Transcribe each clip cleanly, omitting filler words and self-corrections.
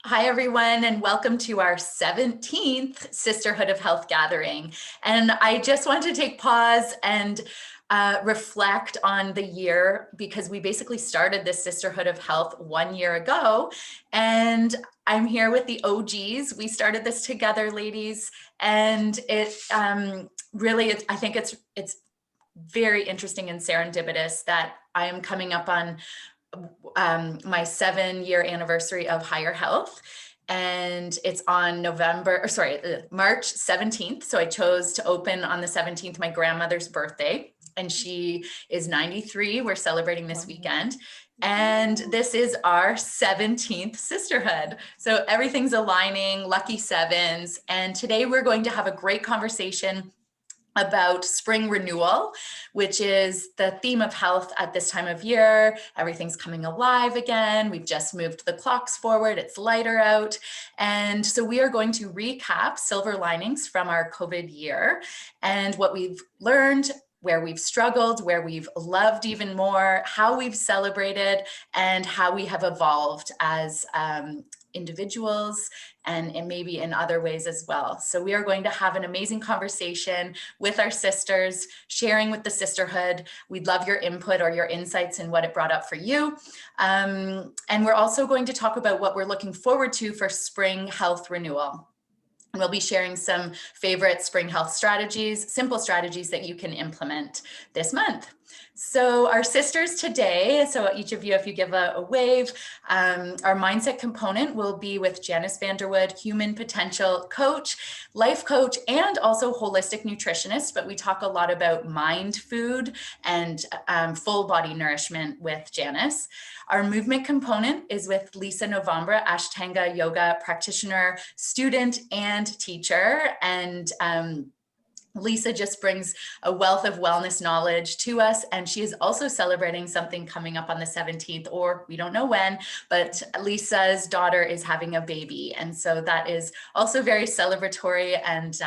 Hi, everyone, and welcome to our 17th Sisterhood of Health gathering. And I just want to take pause and reflect on the year because we basically started this Sisterhood of Health 1 year ago. And I'm here with the OGs. We started this together, ladies, and it really, I think it's very interesting and serendipitous that I am coming up on my 7-year anniversary of Higher Health. And it's on March 17th. So I chose to open on the 17th, my grandmother's birthday, and she is 93. We're celebrating this weekend. And this is our 17th sisterhood. So everything's aligning, lucky sevens. And today we're going to have a great conversation about spring renewal, which is the theme of health at this time of year. Everything's coming alive again. We've just moved the clocks forward. It's lighter out. And so we are going to recap silver linings from our COVID year and what we've learned, where we've struggled, where we've loved even more, how we've celebrated, and how we have evolved as individuals and maybe in other ways as well. So we are going to have an amazing conversation with our sisters, sharing with the sisterhood. We'd love your input or your insights in what it brought up for you. And we're also going to talk about what we're looking forward to for spring health renewal. We'll be sharing some favorite spring health strategies, simple strategies that you can implement this month. So our sisters today, so each of you, if you give a wave, our mindset component will be with Janice Vanderwood, human potential coach, life coach, and also holistic nutritionist. But we talk a lot about mind food and full body nourishment with Janice. Our movement component is with Lisa Novambra, Ashtanga yoga practitioner, student, and teacher. And Lisa just brings a wealth of wellness knowledge to us, and she is also celebrating something coming up on the 17th, or we don't know when, but Lisa's daughter is having a baby. And so that is also very celebratory and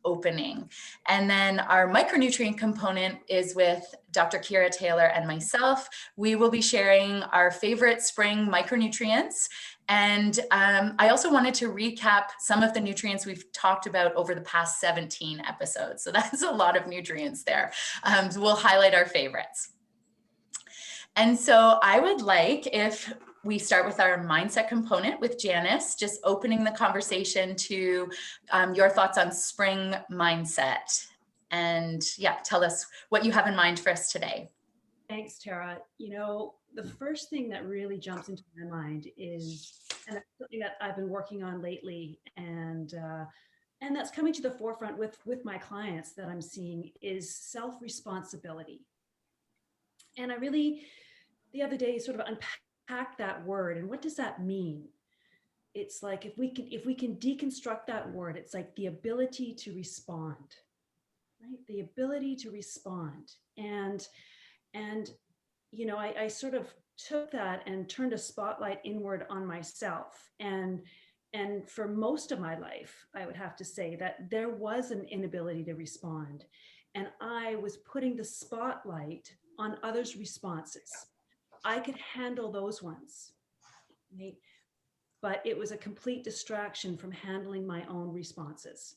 opening. And then our micronutrient component is with Dr. Kira Taylor and myself. We will be sharing our favorite spring micronutrients. And I also wanted to recap some of the nutrients we've talked about over the past 17 episodes. So that's a lot of nutrients there. We'll highlight our favorites. And so I would like, if we start with our mindset component with Janice, just opening the conversation to your thoughts on spring mindset. And yeah, tell us what you have in mind for us today. Thanks, Tara. The first thing that really jumps into my mind is, and it's something that I've been working on lately, and that's coming to the forefront with my clients that I'm seeing, is self-responsibility. And I really, the other day, sort of unpacked that word, and what does that mean? It's like if we can deconstruct that word, it's like the ability to respond, right? The ability to respond, and I sort of took that and turned a spotlight inward on myself. And for most of my life, I would have to say that there was an inability to respond. And I was putting the spotlight on others' responses. I could handle those ones, right? But it was a complete distraction from handling my own responses.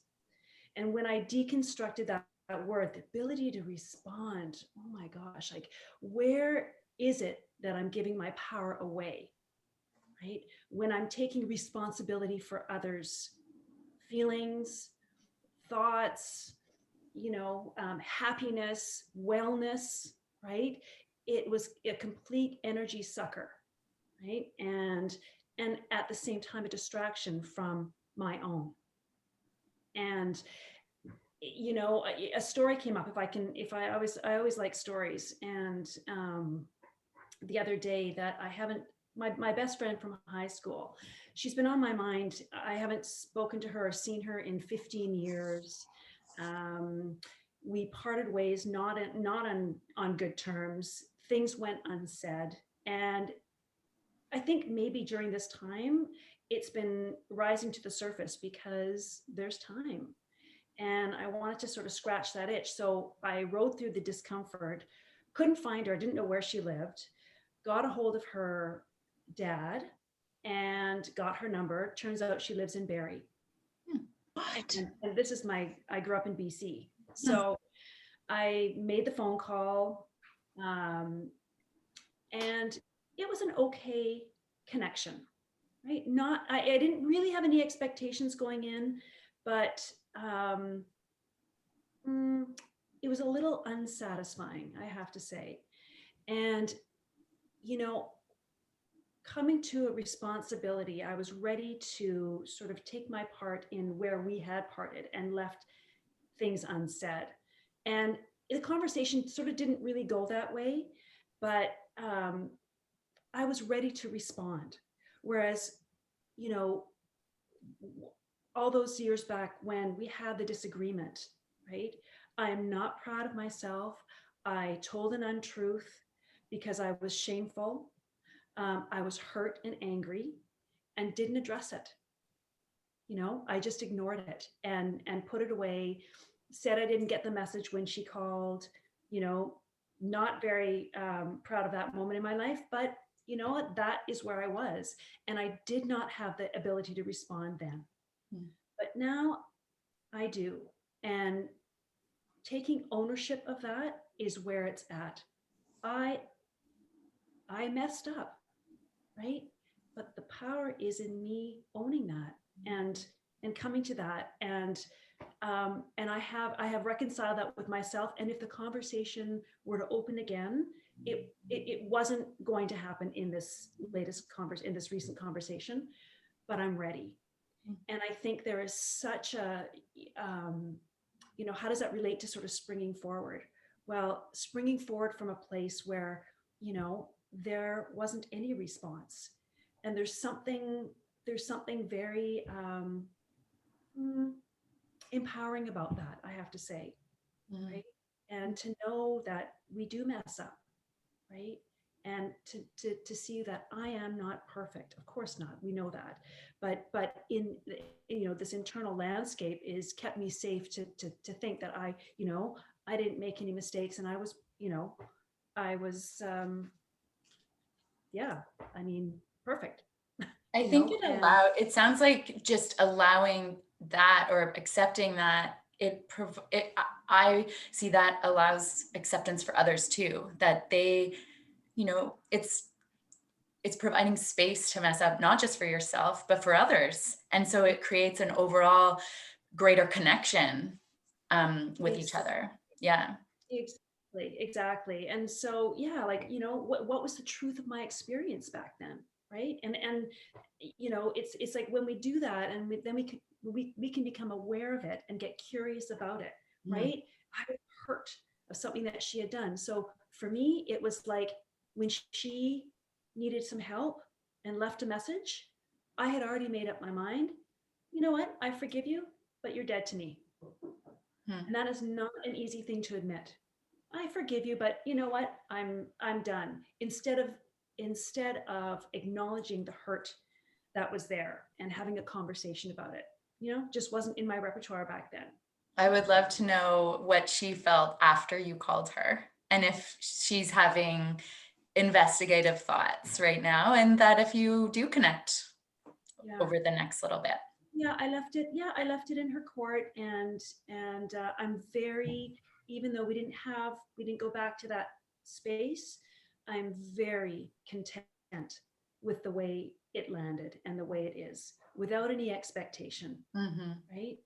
And when I deconstructed that word, the ability to respond, oh my gosh, like where is it that I'm giving my power away, right? When I'm taking responsibility for others' feelings, thoughts, happiness, wellness, right? It was a complete energy sucker, right? And at the same time, a distraction from my own. And a story came up. I always like stories. And the other day that I haven't, my best friend from high school, she's been on my mind. I haven't spoken to her or seen her in 15 years. We parted ways, not on good terms. Things went unsaid. And I think maybe during this time, it's been rising to the surface because there's time. And I wanted to sort of scratch that itch. So I rode through the discomfort, couldn't find her, didn't know where she lived, got a hold of her dad, and got her number. Turns out she lives in Barrie. What? And this is I grew up in BC. Hmm. So I made the phone call, and it was an okay connection, right? I didn't really have any expectations going in, but mm, it was a little unsatisfying, I have to say. And, you know, coming to a responsibility, I was ready to sort of take my part in where we had parted and left things unsaid. And the conversation sort of didn't really go that way, but I was ready to respond. Whereas, you know, all those years back when we had the disagreement, right? I am not proud of myself. I told an untruth because I was shameful. I was hurt and angry and didn't address it. You know, I just ignored it and put it away, said I didn't get the message when she called, you know, not very proud of that moment in my life, but you know what, that is where I was. And I did not have the ability to respond then. Mm. But now I do. And taking ownership of that is where it's at. I I messed up, right? But the power is in me owning that and coming to that. And I have reconciled that with myself. And if the conversation were to open again, it wasn't going to happen in this in this recent conversation, but I'm ready. And I think there is such a, you know, how does that relate to sort of springing forward? Well, springing forward from a place where, you know, there wasn't any response. And there's something very mm, empowering about that, I have to say, Mm. right? And to know that we do mess up, right? And to see that I am not perfect. Of course not. We know that. But in, you know, this internal landscape is kept me safe to think that I, you know, I didn't make any mistakes, and I was, you know, I was yeah, I mean, perfect, I you think know, and it sounds like just allowing that or accepting that I see that allows acceptance for others too, that they, you know, it's providing space to mess up, not just for yourself, but for others. And so it creates an overall greater connection with each exactly. other. Yeah. Exactly, exactly. And so, yeah, like, you know, what was the truth of my experience back then, right? And you know, it's like when we do that, and then we can become aware of it and get curious about it, Mm. right? I was hurt of something that she had done. So for me, it was like when she needed some help and left a message, I had already made up my mind. You know what? I forgive you, but you're dead to me. Mm. And that is not an easy thing to admit. I forgive you, but you know what? I'm done. Instead of acknowledging the hurt that was there and having a conversation about it, you know, just wasn't in my repertoire back then. I would love to know what she felt after you called her and if she's having investigative thoughts right now, and that if you do connect Yeah. over the next little bit. Yeah, I left it. Yeah, I left it in her court, and I'm very, even though we didn't go back to that space, I'm very content with the way it landed and the way it is, without any expectation, Mm-hmm. right?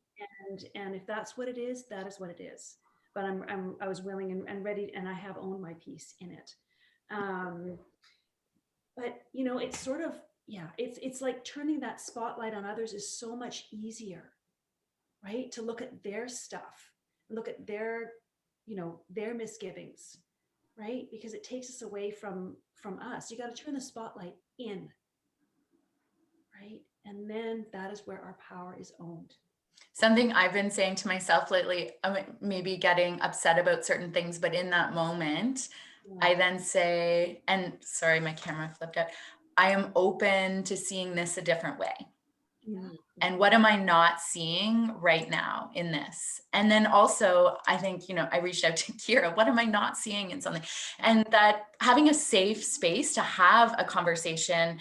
And if that's what it is, that is what it is. But I was willing and ready, and I have owned my piece in it. Um, but you know, it's sort of, yeah, it's like turning that spotlight on others is so much easier, right? To look at their stuff, look at their, you know, their misgivings, right? Because it takes us away from us. You got to turn the spotlight in, right? And then that is where our power is owned. Something I've been saying to myself lately, maybe getting upset about certain things, but in that moment, Yeah. I then say, and sorry, my camera flipped out. I am open to seeing this a different way. Mhm. And what am I not seeing right now in this? And then also, I think, you know, I reached out to Kira, what am I not seeing in something? And that having a safe space to have a conversation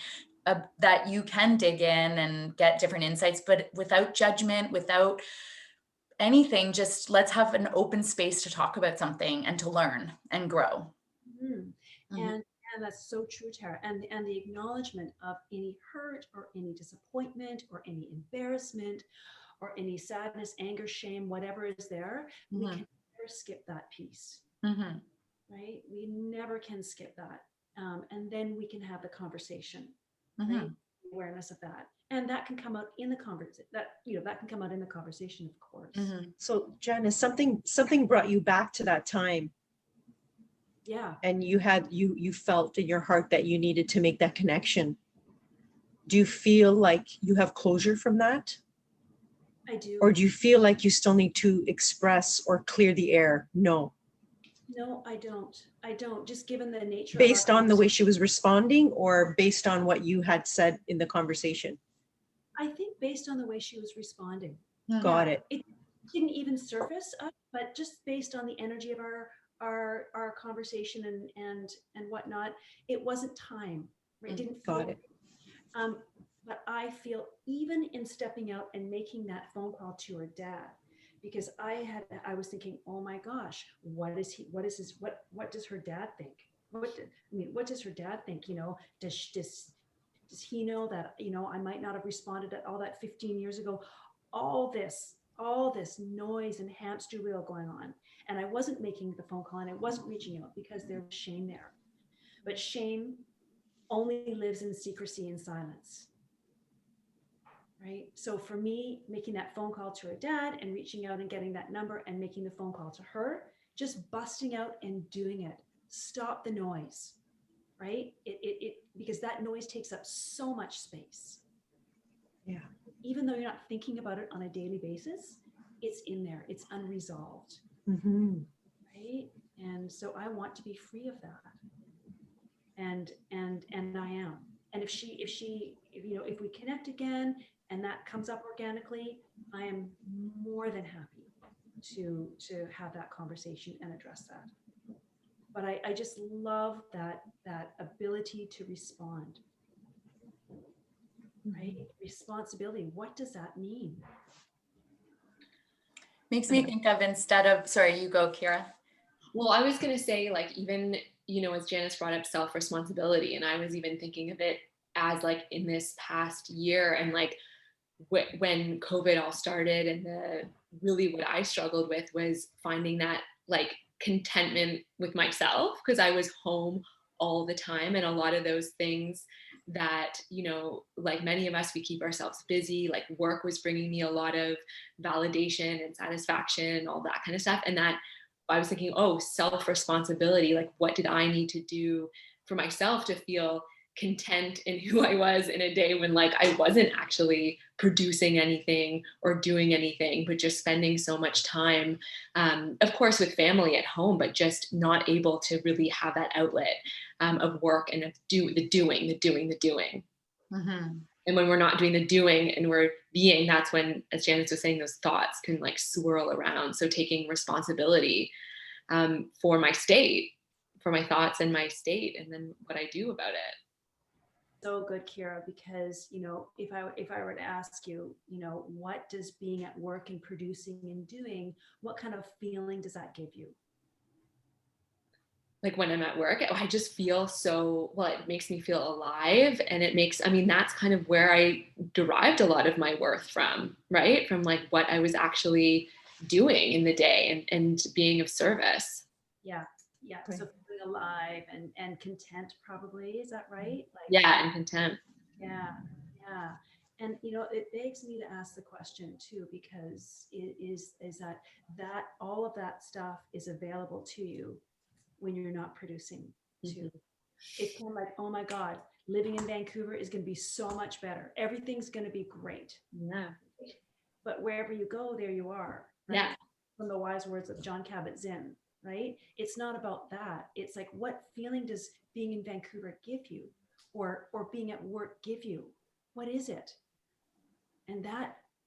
that you can dig in and get different insights, but without judgment, without anything, just let's have an open space to talk about something and to learn and grow. Mhm. Mhm. And that's so true, Tara. And the acknowledgement of any hurt or any disappointment or any embarrassment or any sadness, anger, shame, whatever is there, we Mhm. can never skip that piece, Mhm. right? We never can skip that. And then we can have the conversation, right? Mhm. Awareness of that. And that can come out in the conversation, that can come out in the conversation, of course. Mhm. So Janice, something brought you back to that time, Yeah, and you felt in your heart that you needed to make that connection. Do you feel like you have closure from that? I do. Or do you feel like you still need to express or clear the air? No. No, I don't. I don't. Just given the nature of our Based on the way conversation. she was responding, or based on what you had said in the conversation? I think based on the way she was responding. Mhm. Yeah, Got it. it didn't even surface up, but just based on the energy of our conversation and whatnot, it wasn't time. Right? It didn't feel. Got it. Um, but I feel even in stepping out and making that phone call to her dad, because I was thinking, oh my gosh, what does her dad think? What does her dad think? Does he know that, I might not have responded at all that 15 years ago? All this noise and hamster wheel going on. And I wasn't making the phone call and I wasn't reaching out because there was shame there. But shame only lives in secrecy and silence. Right. So for me, making that phone call to her dad and reaching out and getting that number and making the phone call to her, just busting out and doing it. Stop the noise. Right. Because that noise takes up so much space. Yeah. Even though you're not thinking about it on a daily basis, it's in there. It's unresolved. Mm-hmm. Right. And so I want to be free of that. And I am. And if we connect again and that comes up organically, I am more than happy to have that conversation and address that. But I just love that ability to respond. Right? Responsibility. What does that mean? Makes me think of, instead of, sorry, you go, Kira. Well, I was going to say, like, even, as Janice brought up self-responsibility, and I was even thinking of it as like in this past year, and like when COVID all started, and really what I struggled with was finding that like contentment with myself, because I was home all the time, and a lot of those things that, like many of us, we keep ourselves busy. Like work was bringing me a lot of validation and satisfaction, all that kind of stuff. And that I was thinking, oh, self-responsibility, like what did I need to do for myself to feel content in who I was in a day when like I wasn't actually producing anything or doing anything, but just spending so much time, of course, with family at home, but just not able to really have that outlet of work and of the doing. Mm-hmm. And when we're not doing the doing and we're being, that's when, as Janice was saying, those thoughts can like swirl around. So taking responsibility for my state, for my thoughts and my state, and then what I do about it. So good, Kira, because if I were to ask you, what does being at work and producing and doing, what kind of feeling does that give you? Like when I'm at work, I just feel it makes me feel alive. And that's kind of where I derived a lot of my worth from, right? From like what I was actually doing in the day and being of service. Yeah. Right. So feeling alive and content, probably, is that right? Like, Yeah, and content. yeah. And it begs me to ask the question too, because it is that all of that stuff is available to you when you're not producing too. Mm-hmm. It's kind of like, oh my God, living in Vancouver is going to be so much better. Everything's going to be great. Yeah. But wherever you go, there you are. Right? Yeah. From the wise words of John Kabat-Zinn, right? It's not about that. It's like, what feeling does being in Vancouver give you, or being at work give you? What is it? And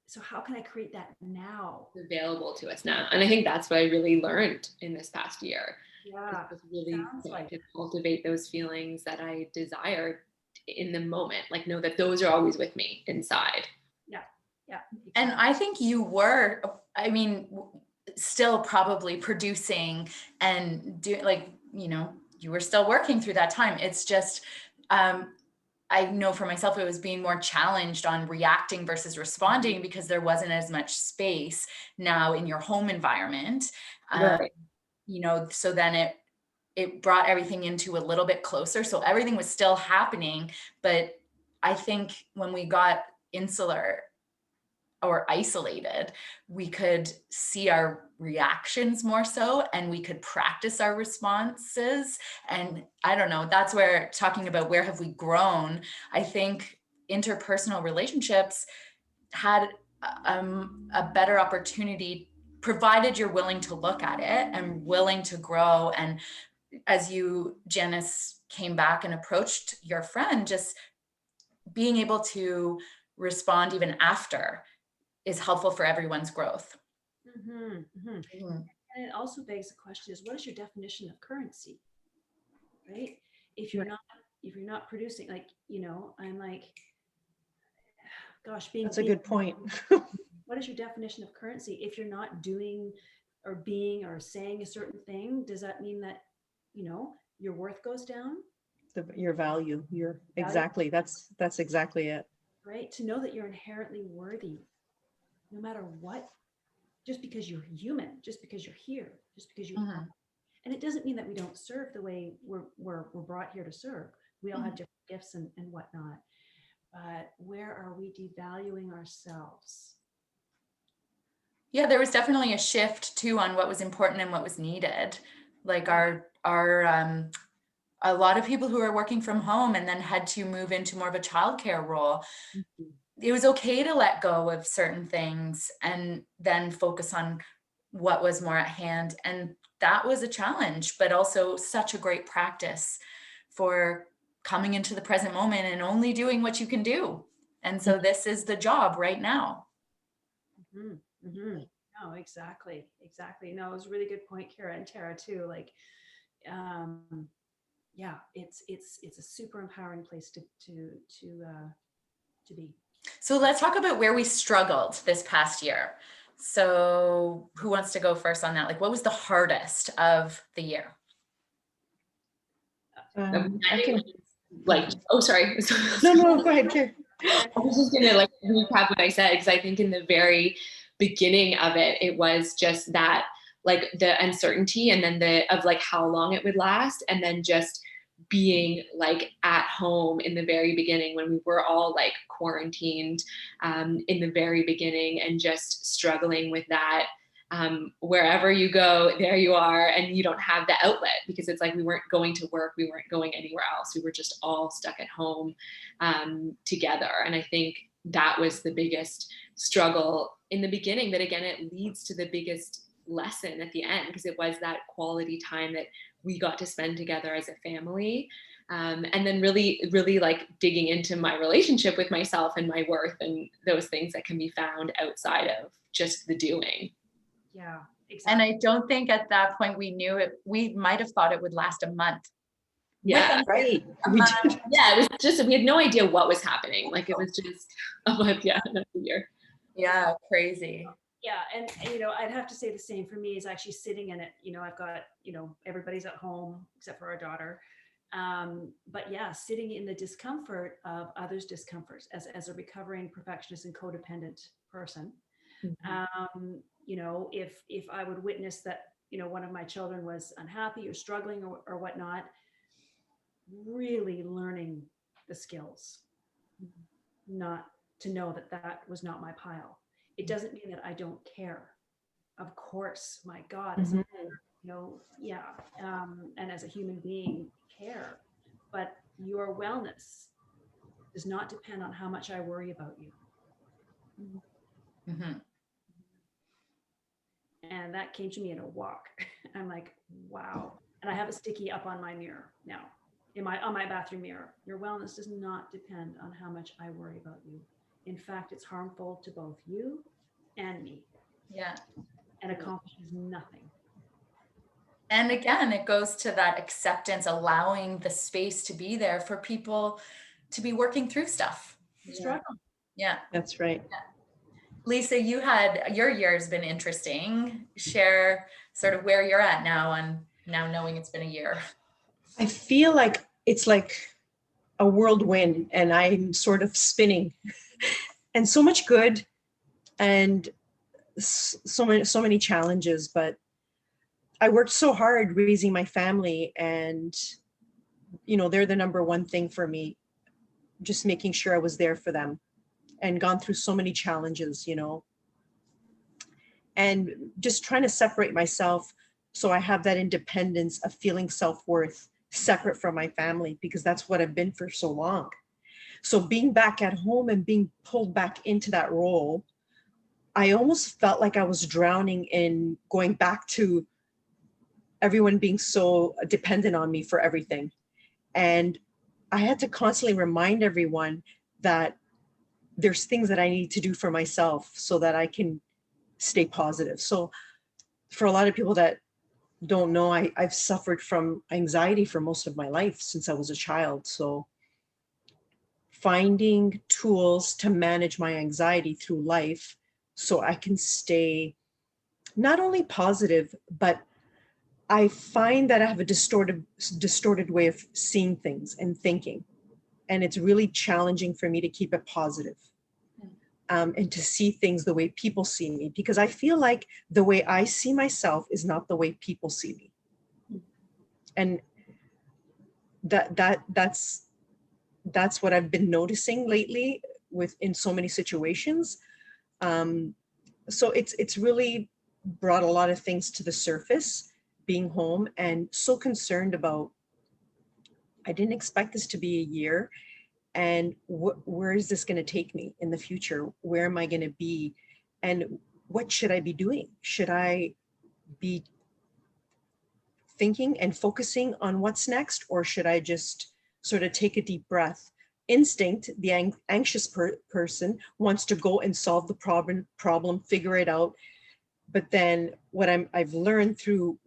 so how can I create that now? It's available to us now. And I think that's what I really learned in this past year. Yeah. Is really Sounds like to cultivate those feelings that I desire in the moment, like know that those are always with me inside. Yeah. And I think you were, I mean, still probably producing and do like, you know, you were still working through that time. It's just, I know for myself, it was being more challenged on reacting versus responding because there wasn't as much space now in your home environment. Right. You know, so then it brought everything into a little bit closer. So everything was still happening. But I think when we got insular or isolated, we could see our reactions more so, and we could practice our responses. And I don't know, that's where talking about where have we grown, I think interpersonal relationships had a better opportunity, provided you're willing to look at it and willing to grow. And as you, Janice, came back and approached your friend, just being able to respond even after is helpful for everyone's growth. And it also begs the question is, what is your definition of currency? Right? If you're not producing, like, you know, I'm like, gosh, That's a good point. What is your definition of currency? If you're not doing or being or saying a certain thing, does that mean that, you know, your worth goes down? Your value, exactly, that's exactly it. Right? To know that you're inherently worthy, no matter what, just because you're human, just because you're here, just because you are. And it doesn't mean that we don't serve the way we're brought here to serve. We all have different gifts and whatnot. But where are we devaluing ourselves? Yeah, there was definitely a shift too on what was important and what was needed. Like a lot of people who are working from home and then had to move into more of a childcare role. It was okay to let go of certain things and then focus on what was more at hand. And that was a challenge, but also such a great practice for coming into the present moment and only doing what you can do. And so this is the job right now. No, exactly. No, it was a really good point, Kara and Tara too. Like, yeah, it's a super empowering place to be. So let's talk about where we struggled this past year. So who wants to go first on that? Like, what was the hardest of the year? I can, Like, oh, sorry. no, go ahead, Kara. I was just gonna like recap what I said, because I think in the very beginning of it, it was just that, like the uncertainty, and then of like how long it would last, and then just being like at home in the very beginning when we were all like quarantined in the very beginning, and just struggling with that. Wherever you go, there you are, and you don't have the outlet, because it's like we weren't going to work, we weren't going anywhere else, we were just all stuck at home together. And I think that was the biggest struggle in the beginning, but again, it leads to the biggest lesson at the end, because it was that quality time that we got to spend together as a family. And then really like digging into my relationship with myself and my worth and those things that can be found outside of just the doing. Yeah, exactly. And I don't think at that point we knew it. We might have thought it would last a month. Yeah, right. Yeah, it was just, we had no idea what was happening. Like it was just a month, another year. Yeah, crazy. Yeah, and you know, I'd have to say the same for me is actually sitting in it. You know, I've got, you know, everybody's at home except for our daughter. But yeah, sitting in the discomfort of others' discomforts as a recovering perfectionist and codependent person. You know, if I would witness that, you know, one of my children was unhappy or struggling or whatnot, really learning the skills, not to know that that was not my pile. It doesn't mean that I don't care. Of course, my God, as a, you know, yeah, and as a human being, care. But your wellness does not depend on how much I worry about you. And that came to me in a walk. I'm like, wow. And I have a sticky up on my mirror now, on my bathroom mirror. Your wellness does not depend on how much I worry about you. In fact, it's harmful to both you and me. Yeah. And accomplishes nothing. And again, it goes to that acceptance, allowing the space to be there for people to be working through stuff. Struggle. Yeah. That's right. Lisa, your year's been interesting. Share sort of where you're at now and now knowing it's been a year. I feel like it's like a whirlwind and I'm sort of spinning and so much good and so many challenges, but I worked so hard raising my family and, you know, they're the number one thing for me, just making sure I was there for them and gone through so many challenges, you know, and just trying to separate myself so I have that independence of feeling self-worth separate from my family, because that's what I've been for so long. So being back at home and being pulled back into that role, I almost felt like I was drowning in going back to everyone being so dependent on me for everything. And I had to constantly remind everyone that there's things that I need to do for myself so that I can stay positive. So for a lot of people that don't know, I've suffered from anxiety for most of my life since I was a child. So finding tools to manage my anxiety through life so I can stay not only positive, but I find that I have a distorted way of seeing things and thinking. And it's really challenging for me to keep it positive. And to see things the way people see me, because I feel like the way I see myself is not the way people see me. And that's what I've been noticing lately in so many situations. So it's really brought a lot of things to the surface, being home and so concerned about, I didn't expect this to be a year. And where is this going to take me in the future? Where am I going to be? And what should I be doing? Should I be thinking and focusing on what's next? Or should I just sort of take a deep breath? Instinct, the anxious person wants to go and solve the problem, figure it out. But then what I've learned through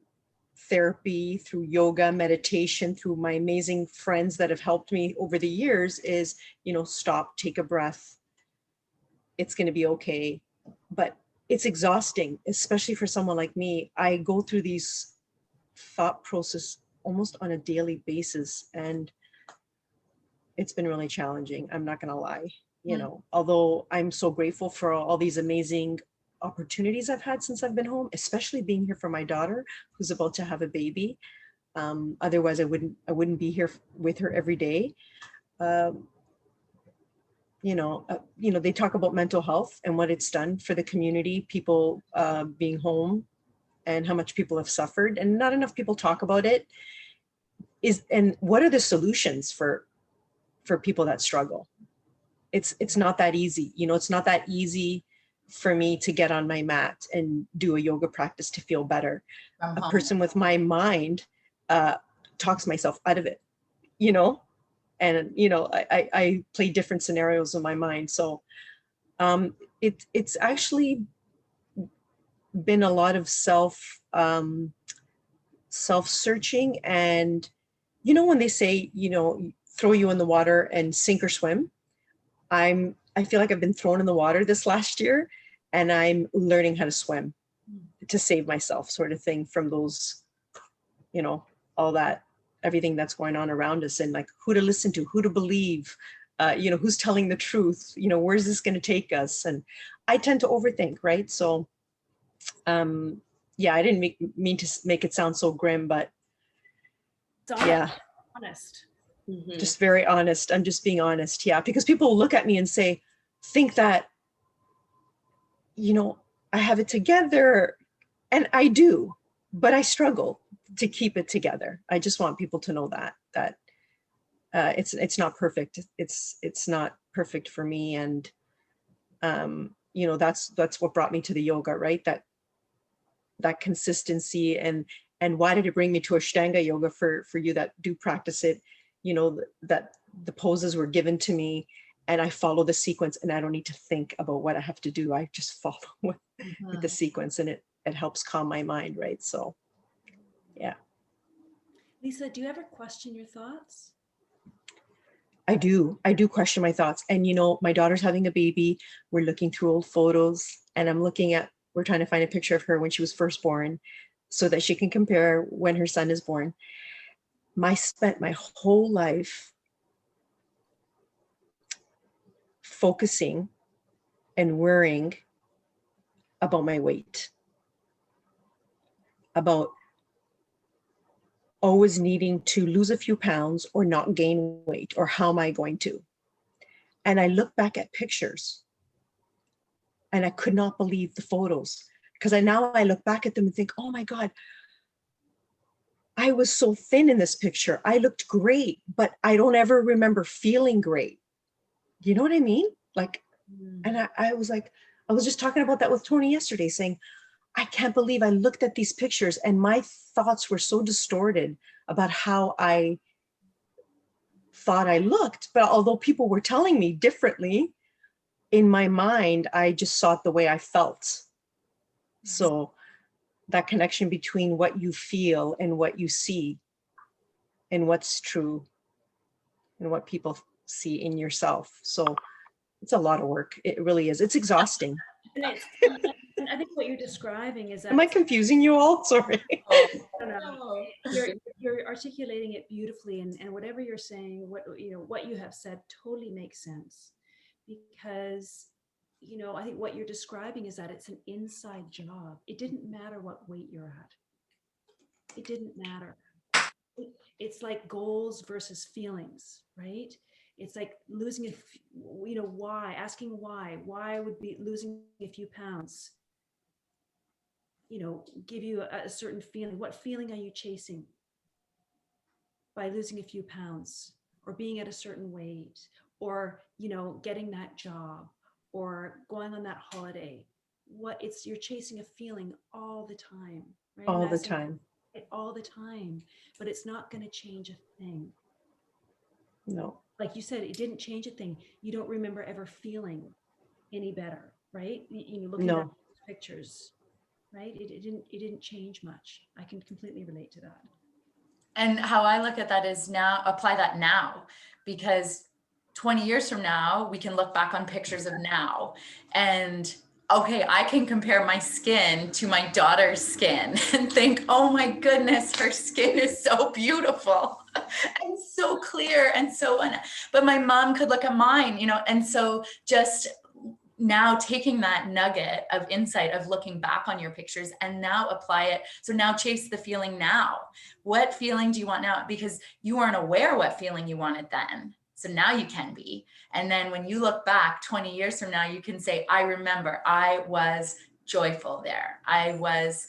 therapy, through yoga, meditation, through my amazing friends that have helped me over the years is, you know, stop, take a breath. It's going to be okay. But it's exhausting, especially for someone like me. I go through these thought process almost on a daily basis, and it's been really challenging. I'm not going to lie, you know, although I'm so grateful for all these amazing opportunities I've had since I've been home, especially being here for my daughter who's about to have a baby. Otherwise I wouldn't be here with her every day. You know, they talk about mental health and what it's done for the community, people being home and how much people have suffered, and not enough people talk about it. And what are the solutions for people that struggle? It's not that easy. You know, it's not that easy for me to get on my mat and do a yoga practice to feel better. A person with my mind talks myself out of it, you know, and, you know, I play different scenarios in my mind. So it's actually been a lot of self-searching. And, you know, when they say, you know, throw you in the water and sink or swim, I feel like I've been thrown in the water this last year, and I'm learning how to swim to save myself, sort of thing, from those, you know, all that, everything that's going on around us, and like who to listen to, who to believe, you know, who's telling the truth, you know, where's this going to take us? And I tend to overthink, right? So, yeah, I didn't mean to make it sound so grim, but yeah, Honest. just very honest. I'm just being honest. Yeah. Because people will look at me and think that, you know, I have it together, and I do, but I struggle to keep it together. I just want people to know that it's not perfect. It's not perfect for me. And, you know, that's what brought me to the yoga, right? That consistency. And why did it bring me to Ashtanga yoga for you that do practice it? You know, that the poses were given to me and I follow the sequence, and I don't need to think about what I have to do. I just follow with the sequence, and it helps calm my mind, right? So, yeah. Lisa, do you ever question your thoughts? I do question my thoughts. And, you know, my daughter's having a baby. We're looking through old photos and we're trying to find a picture of her when she was first born so that she can compare when her son is born. Spent my whole life focusing and worrying about my weight, about always needing to lose a few pounds or not gain weight, or how am I going to? And I look back at pictures and I could not believe the photos, because now I look back at them and think, oh my God, I was so thin in this picture. I looked great, but I don't ever remember feeling great. You know what I mean? Like, and I was like, I was just talking about that with Tony yesterday, saying, I can't believe I looked at these pictures and my thoughts were so distorted about how I thought I looked. But although people were telling me differently, in my mind, I just saw it the way I felt. So that connection between what you feel and what you see and what's true and what people see in yourself. So it's a lot of work. It really is. It's exhausting. And I think what you're describing is that Am I confusing you all? Sorry. No. You're articulating it beautifully, and whatever you're saying, what you have said totally makes sense, because I think what you're describing is that it's an inside job. It didn't matter what weight you're at. It didn't matter. It's like goals versus feelings, right? It's like losing asking why would be losing a few pounds, give you a certain feeling. What feeling are you chasing by losing a few pounds, or being at a certain weight, or, getting that job, or going on that holiday? You're chasing a feeling all the time, right? All the time. All the time, but it's not going to change a thing. No. Like you said, it didn't change a thing. You don't remember ever feeling any better, right? Looking at pictures, right? It didn't change much. I can completely relate to that. And how I look at that is now apply that now, because 20 years from now, we can look back on pictures of now and okay, I can compare my skin to my daughter's skin and think, oh my goodness, her skin is so beautiful and so clear and but my mom could look at mine, and so just now taking that nugget of insight of looking back on your pictures and now apply it. So now chase the feeling now. What feeling do you want now? Because you weren't aware what feeling you wanted then. So now you can be. And then when you look back 20 years from now, you can say, I remember I was joyful there. I was,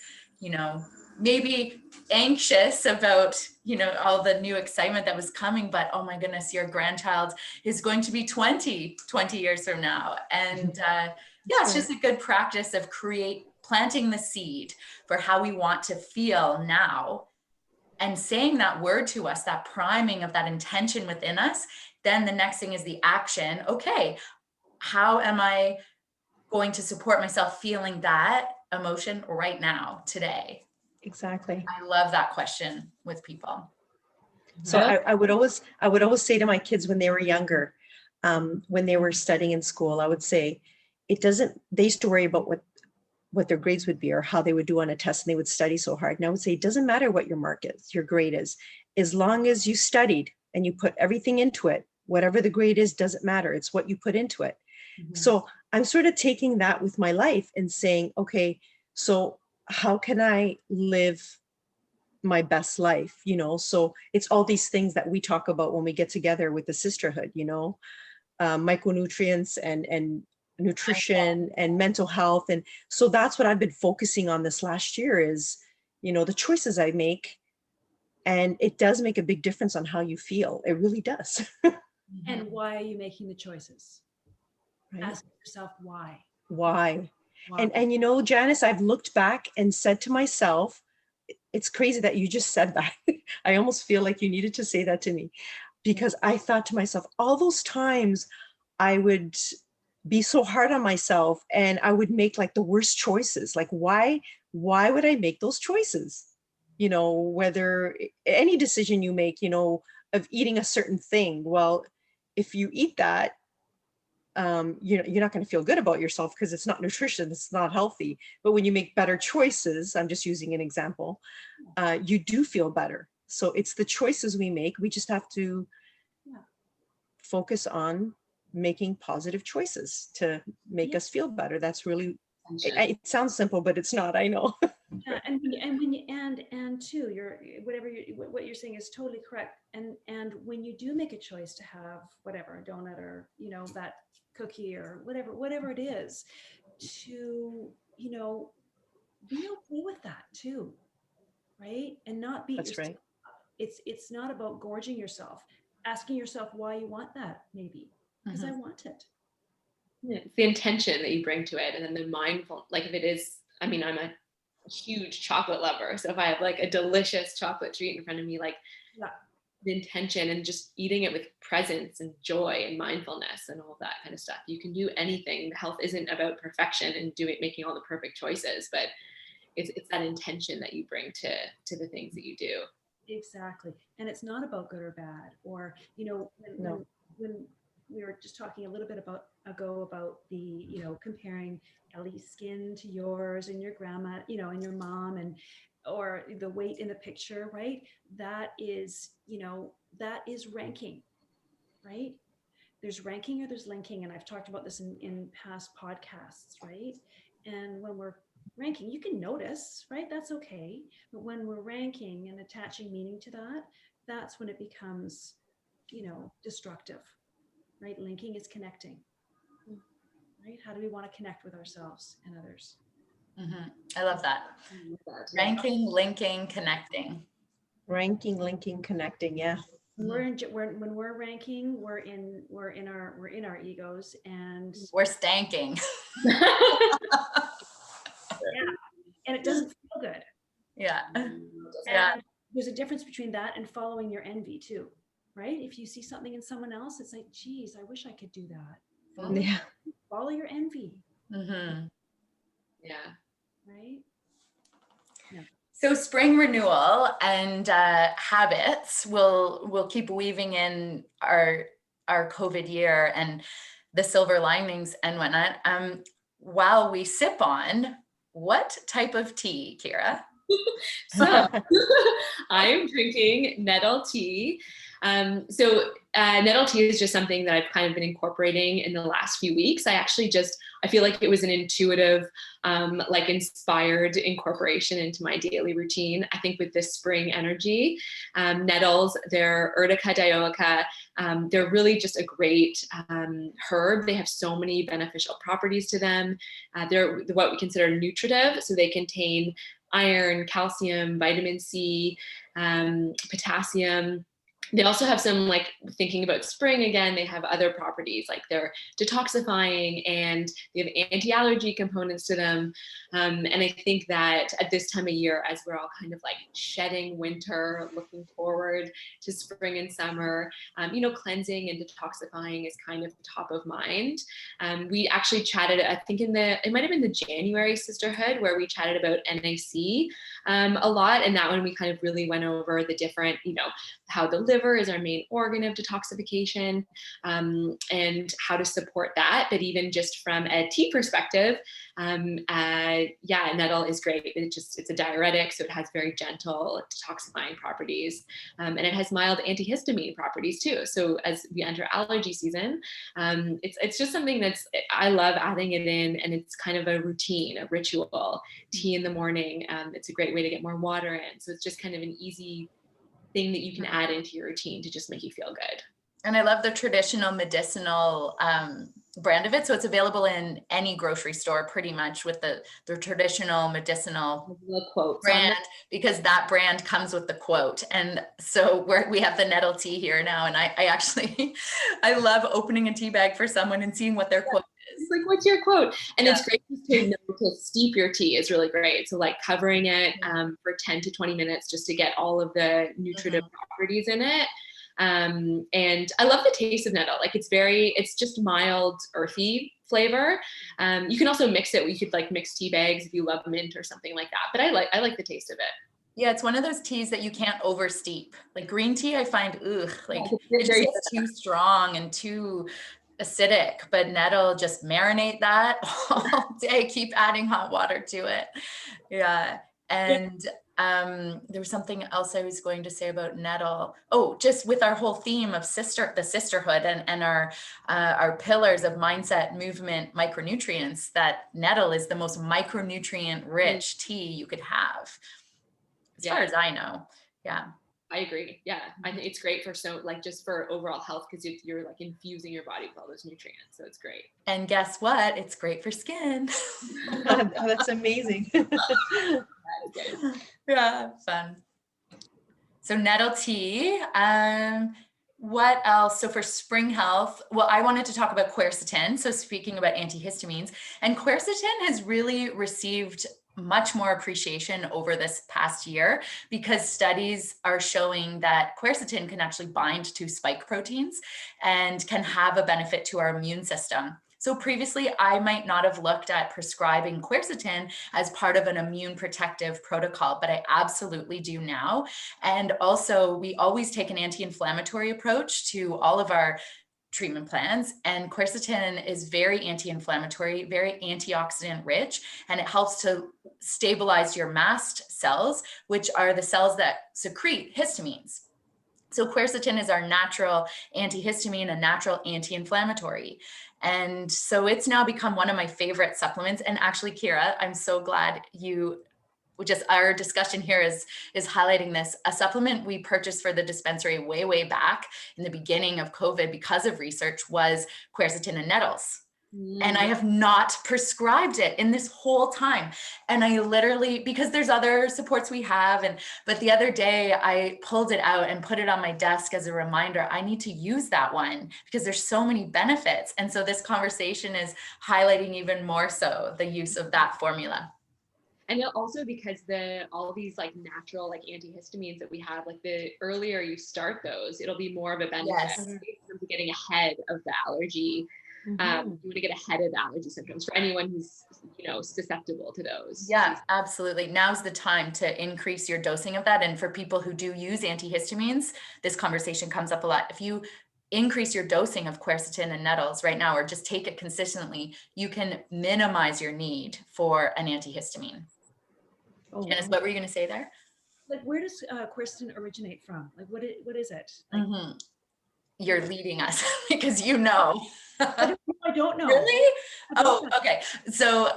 maybe anxious about, all the new excitement that was coming, but oh my goodness, your grandchild is going to be 20 years from now. And it's just a good practice of planting the seed for how we want to feel now, and saying that word to us, that priming of that intention within us. Then the next thing is the action. Okay, how am I going to support myself feeling that emotion right now, today? Exactly. I love that question with people. So I would always say to my kids when they were younger, when they were studying in school, I would say, they used to worry about what their grades would be or how they would do on a test, and they would study so hard. And I would say, it doesn't matter what your mark is, your grade is, as long as you studied and you put everything into it, whatever the grade is, doesn't matter. It's what you put into it. Mm-hmm. So I'm sort of taking that with my life and saying, okay, so how can I live my best life? So it's all these things that we talk about when we get together with the sisterhood, micronutrients and nutrition and mental health. And so that's what I've been focusing on this last year is, the choices I make. And it does make a big difference on how you feel. It really does. And why are you making the choices? Right? Ask yourself why. Why? And Janice, I've looked back and said to myself, it's crazy that you just said that. I almost feel like you needed to say that to me, because I thought to myself, all those times I would be so hard on myself and I would make like the worst choices. Like, why would I make those choices? Whether any decision you make, of eating a certain thing, well, if you eat that, you're not going to feel good about yourself because it's not nutrition, it's not healthy. But when you make better choices, I'm just using an example, you do feel better. So it's the choices we make. We just have to focus on making positive choices to make us feel better. That's really, it sounds simple, but it's not, I know. Yeah, and when you and too, what you're saying is totally correct. And when you do make a choice to have whatever, a donut or that cookie or whatever it is, to be okay with that too, right? And not beat That's yourself right. up. It's not about gorging yourself. Asking yourself why you want that, maybe because I want it. Yeah, it's the intention that you bring to it, and then the mindful, like if it is, I mean, I'm a huge chocolate lover, so if I have like a delicious chocolate treat in front of me, like the intention and just eating it with presence and joy and mindfulness and all that kind of stuff, you can do anything. Health isn't about perfection and making all the perfect choices, but it's that intention that you bring to the things that you do. Exactly. And it's not about good or bad, or when we were just talking a little bit about the comparing Ellie's skin to yours and your grandma, and your mom, and or the weight in the picture, right? That is ranking, right? There's ranking or there's linking, and I've talked about this in past podcasts, right? And when we're ranking, you can notice, right? That's okay. But when we're ranking and attaching meaning to that, that's when it becomes, destructive, right? Linking is connecting, right? How do we want to connect with ourselves and others? I love that. Ranking, linking, connecting. Ranking, linking, connecting. Yeah. When we're ranking, we're in our egos, and we're stanking. And it doesn't feel good. Yeah. And there's a difference between that and following your envy too, right? If you see something in someone else, it's like, geez, I wish I could do that. Follow your envy. Yeah. Right. Yeah. So spring renewal and habits will keep weaving in our COVID year and the silver linings and whatnot. While we sip on, what type of tea, Kira? So I am drinking Nettle tea. Nettle tea is just something that I've kind of been incorporating in the last few weeks. I feel like it was an intuitive, inspired incorporation into my daily routine. I think with this spring energy, nettles, they're Urtica dioica. They're really just a great herb. They have so many beneficial properties to them. They're what we consider nutritive, so they contain iron, calcium, vitamin C, potassium. They also have some, like thinking about spring again, they have other properties like they're detoxifying and they have anti-allergy components to them. And I think that at this time of year, as we're all kind of like shedding winter, looking forward to spring and summer, cleansing and detoxifying is kind of top of mind. We actually chatted, I think it might've been the January Sisterhood where we chatted about NAC a lot. And that one we kind of really went over the different, how the liver is our main organ of detoxification, and how to support that. But even just from a tea perspective, nettle is great. It's a diuretic, so it has very gentle detoxifying properties, and it has mild antihistamine properties too. So as we enter allergy season, it's just something I love adding it in, and it's kind of a routine, a ritual. Tea in the morning, it's a great way to get more water in. So it's just kind of an easy thing that you can add into your routine to just make you feel good. And I love the traditional medicinal brand of it. So it's available in any grocery store pretty much with the traditional medicinal brand, because that brand comes with the quote. And so we have the Nettle tea here now. And I actually, I love opening a tea bag for someone and seeing what their quote is. It's like, what's your quote? And it's great to steep your tea is really great. So like covering it for 10 to 20 minutes just to get all of the nutritive properties in it. And I love the taste of nettle. Like it's just mild, earthy flavor. You can also mix it. You could like mix tea bags if you love mint or something like that. But I like the taste of it. Yeah, it's one of those teas that you can't oversteep. Like green tea, I find, like Yeah, it just gets too strong and too acidic, but nettle, just marinate that all day, keep adding hot water to it. Yeah. And there was something else I was going to say about nettle. Oh, just with our whole theme of the sisterhood and our pillars of mindset, movement, micronutrients, that nettle is the most micronutrient rich tea you could have, as far as I know. Yeah. I agree. Yeah. I think it's great for just for overall health, because you're like infusing your body with all those nutrients. So it's great. And guess what? It's great for skin. Oh, that's amazing. Yeah, fun. So nettle tea. What else? So for spring health, well, I wanted to talk about quercetin. So speaking about antihistamines, and quercetin has really received much more appreciation over this past year, because studies are showing that quercetin can actually bind to spike proteins and can have a benefit to our immune system. So previously, I might not have looked at prescribing quercetin as part of an immune protective protocol, but I absolutely do now. And also, we always take an anti-inflammatory approach to all of our treatment plans, and quercetin is very anti-inflammatory, very antioxidant rich, and it helps to stabilize your mast cells, which are the cells that secrete histamines. So quercetin is our natural antihistamine, a natural anti-inflammatory. And so it's now become one of my favorite supplements. And actually, Kira, I'm so glad our discussion here is highlighting this. A supplement we purchased for the dispensary way back in the beginning of COVID because of research was quercetin and nettles. And I have not prescribed it in this whole time. And I literally, because there's other supports we have, but the other day I pulled it out and put it on my desk as a reminder, I need to use that one because there's so many benefits. And so this conversation is highlighting even more so the use of that formula. And also because all these like natural like antihistamines that we have, like the earlier you start those, it'll be more of a benefit in terms of getting ahead of the allergy. You want to get ahead of the allergy symptoms for anyone who's, susceptible to those. Yeah, absolutely. Now's the time to increase your dosing of that. And for people who do use antihistamines, this conversation comes up a lot. If you increase your dosing of quercetin and nettles right now, or just take it consistently, you can minimize your need for an antihistamine. Janice, what were you going to say there? Like, where does quercetin originate from? Like, what is it? Like, You're leading us because you know. I don't know. Really? Oh, okay. So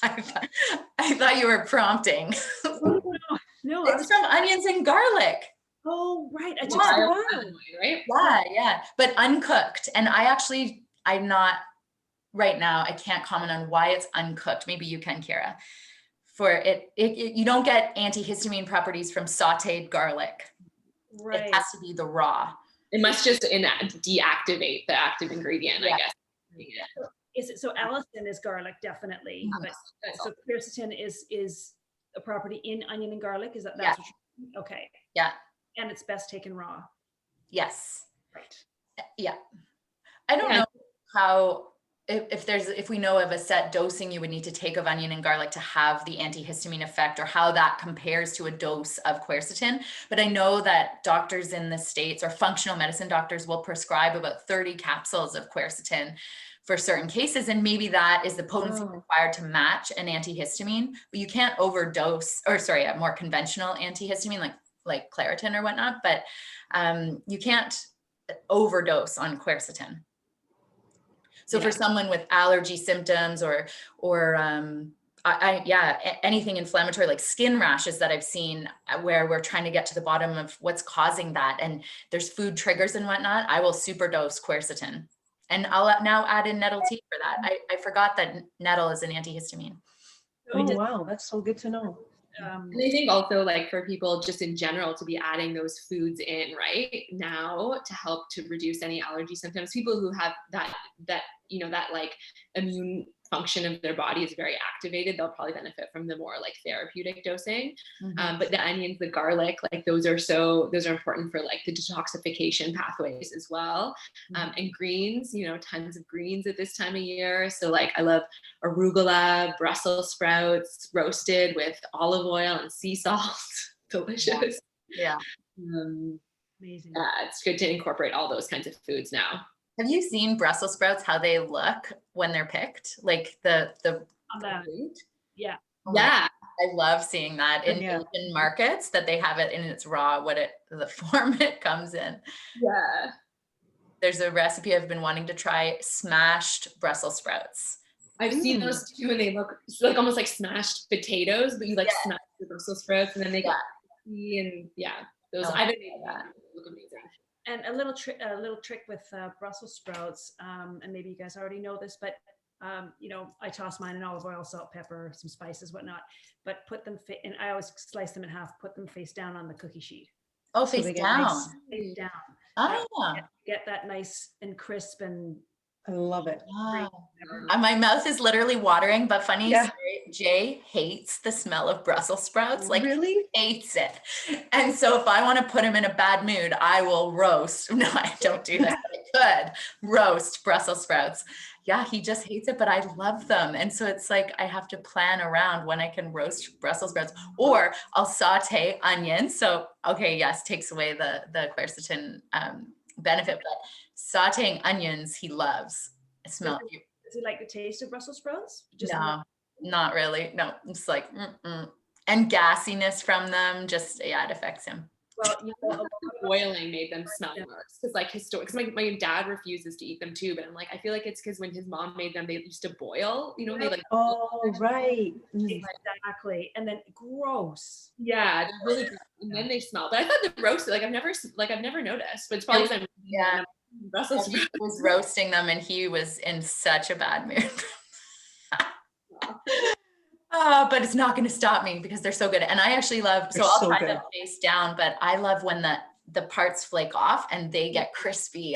I thought you were prompting. No, It's from onions and garlic. Oh, right. I Right? Yeah. But uncooked. And I'm not right now. I can't comment on why it's uncooked. Maybe you can, Kira. For it, you don't get antihistamine properties from sauteed garlic. Right. It has to be the raw. It must just deactivate the active ingredient, I guess. Is it so? Allicin is garlic, definitely. But so quercetin is a property in onion and garlic. Is that's what you're, okay? Yeah. And it's best taken raw. Yes. Right. Yeah. I don't know how. If we know of a set dosing you would need to take of onion and garlic to have the antihistamine effect, or how that compares to a dose of quercetin. But I know that doctors in the States, or functional medicine doctors, will prescribe about 30 capsules of quercetin for certain cases. And maybe that is the potency required to match an antihistamine, but you can't overdose, a more conventional antihistamine like Claritin or whatnot, but you can't overdose on quercetin. So for someone with allergy symptoms or anything inflammatory like skin rashes that I've seen where we're trying to get to the bottom of what's causing that, and there's food triggers and whatnot, I will superdose quercetin. And I'll now add in nettle tea for that. I forgot that nettle is an antihistamine. Oh, wow. That's so good to know. And I think also, like, for people just in general to be adding those foods in right now to help to reduce any allergy symptoms, people who have that like immune function of their body is very activated, they'll probably benefit from the more like therapeutic dosing. But the onions, the garlic, like those are important for like the detoxification pathways as well. And greens, you know, tons of greens at this time of year. So like I love arugula, Brussels sprouts, roasted with olive oil and sea salt. Delicious. Yeah. Amazing. Yeah, it's good to incorporate all those kinds of foods now. Have you seen Brussels sprouts, how they look when they're picked? Like the On that. root? Yeah. Oh my Yeah. God, I love seeing that in Yeah. Asian markets, that they have it in its raw, the form it comes in. Yeah. There's a recipe I've been wanting to try, smashed Brussels sprouts. I've seen those too, and they look like almost like smashed potatoes, but you like smash the Brussels sprouts and then they get crispy, and those I've been making that. They look amazing. And a little trick with Brussels sprouts, and maybe you guys already know this, but you know, I toss mine in olive oil, salt, pepper, some spices, whatnot, but put them, and I always slice them in half, put them face down on the cookie sheet. Oh, So face they get down. nice. Face down. Oh, Get that nice and crisp and I love it. wow. My mouth is literally watering, but funny Yeah. story, Jay hates the smell of Brussels sprouts, like Really? hates it. And so if I want to put him in a bad mood, I will roast. No, I don't do that. I could roast Brussels sprouts. Yeah, he just hates it, but I love them. And so it's like, I have to plan around when I can roast Brussels sprouts, or I'll saute onions. So, okay, yes, takes away the quercetin benefit, but sauteing onions, he loves. I smell it. Does he like the taste of Brussels sprouts? No, not really. No, it's like, and gassiness from them. Just, yeah, it affects him. Well, you know, Boiling made them smell worse because like because my dad refuses to eat them too, but I'm like, I feel like it's because when his mom made them, they used to boil, you know, they like right. exactly, and then gross. yeah, they're really gross. And then they smell. But I thought the roasted, I've never noticed, but it's probably because Yeah. Brussels He was roasting them and he was in such a bad mood. But it's not going to stop me because they're so good. And I actually love, so I'll try them face down, but I love when the parts flake off and they get crispy.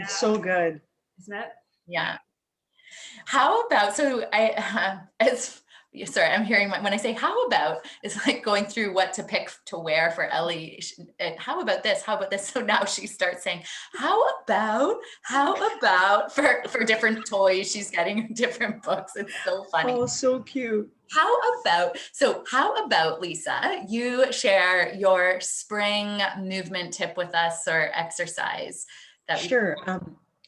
So good. Isn't it? Yeah. How about, so sorry, I'm hearing when I say how about, it's like going through what to pick to wear for Ellie. How about this? How about this? So now she starts saying, how about for different toys. She's getting different books. It's so funny. Oh, so cute. How about Lisa, you share your spring movement tip with us, or exercise that Sure.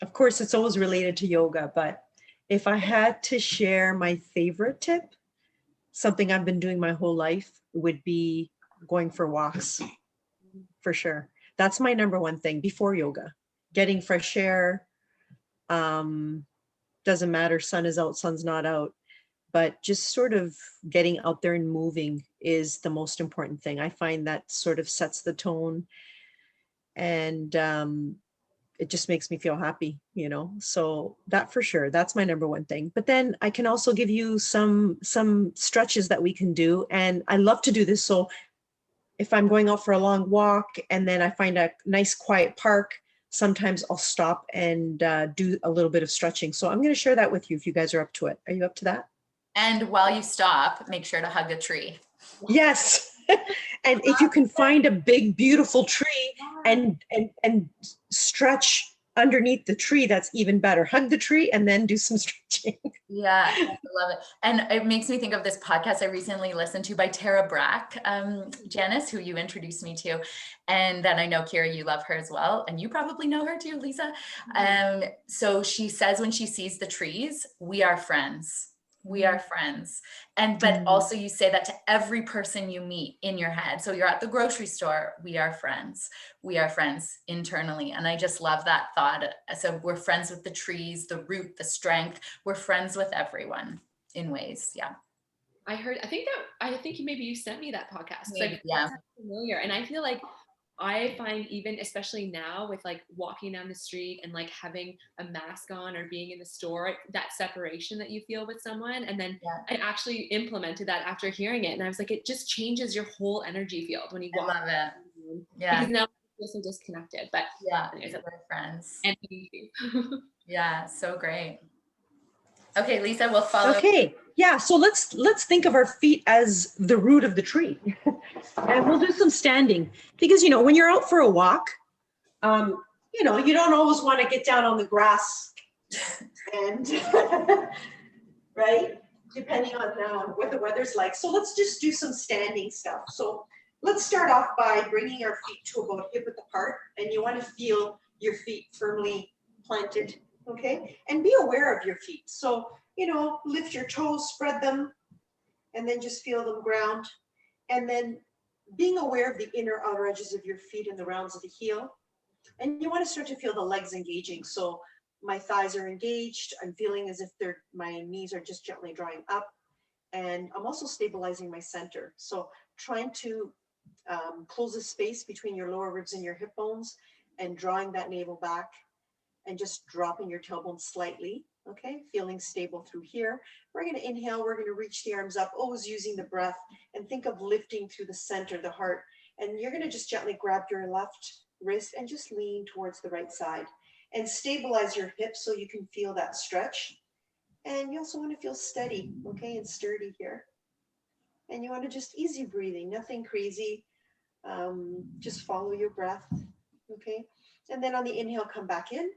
Of course, it's always related to yoga, but if I had to share my favorite tip, something I've been doing my whole life, would be going for walks, for sure. That's my number one thing before yoga. Getting fresh air. Doesn't matter, sun is out, sun's not out, but just sort of getting out there and moving is the most important thing. I find that sort of sets the tone, and it just makes me feel happy, you know? So that for sure, that's my number one thing. But then I can also give you some stretches that we can do. And I love to do this. So if I'm going out for a long walk and then I find a nice quiet park, sometimes I'll stop and do a little bit of stretching. So I'm going to share that with you if you guys are up to it. Are you up to that? And while you stop, make sure to hug a tree. Yes. And if you can find a big, beautiful tree and stretch underneath the tree, that's even better. Hug the tree and then do some stretching. Yeah, I love it. And it makes me think of this podcast I recently listened to by Tara Brach, Janice, who you introduced me to. And then I know, Kira, you love her as well. And you probably know her too, Lisa. So she says when she sees the trees, we are friends. We are friends. But also you say that to every person you meet in your head. So you're at the grocery store, we are friends. We are friends internally. And I just love that thought. So we're friends with the trees, the root, the strength. We're friends with everyone in ways. Yeah. I think maybe you sent me that podcast. Maybe, yeah. That's familiar. And I feel like I find even, especially now with like walking down the street and like having a mask on or being in the store, that separation that you feel with someone. And then I actually implemented that after hearing it. And I was like, it just changes your whole energy field when you walk. I love it. Yeah. Because now I feel so disconnected, but yeah, we're friends. And yeah, so great. Okay, Lisa, we'll follow. Okay, yeah, so let's think of our feet as the root of the tree. And we'll do some standing because, when you're out for a walk, you don't always want to get down on the grass and, right? Depending on what the weather's like. So let's just do some standing stuff. So let's start off by bringing our feet to about hip-width apart, and you want to feel your feet firmly planted, okay? And be aware of your feet. So, lift your toes, spread them, and then just feel them ground. And then being aware of the inner outer edges of your feet and the rounds of the heel. And you want to start to feel the legs engaging. So my thighs are engaged. I'm feeling as if my knees are just gently drawing up. And I'm also stabilizing my center. So trying to close the space between your lower ribs and your hip bones and drawing that navel back and just dropping your tailbone slightly. Okay, feeling stable through here. We're going to inhale. We're going to reach the arms up, always using the breath, and think of lifting through the center, the heart. And you're going to just gently grab your left wrist and just lean towards the right side and stabilize your hips so you can feel that stretch. And you also want to feel steady, okay, and sturdy here. And you want to just easy breathing, nothing crazy. Just follow your breath, okay? And then on the inhale, come back in.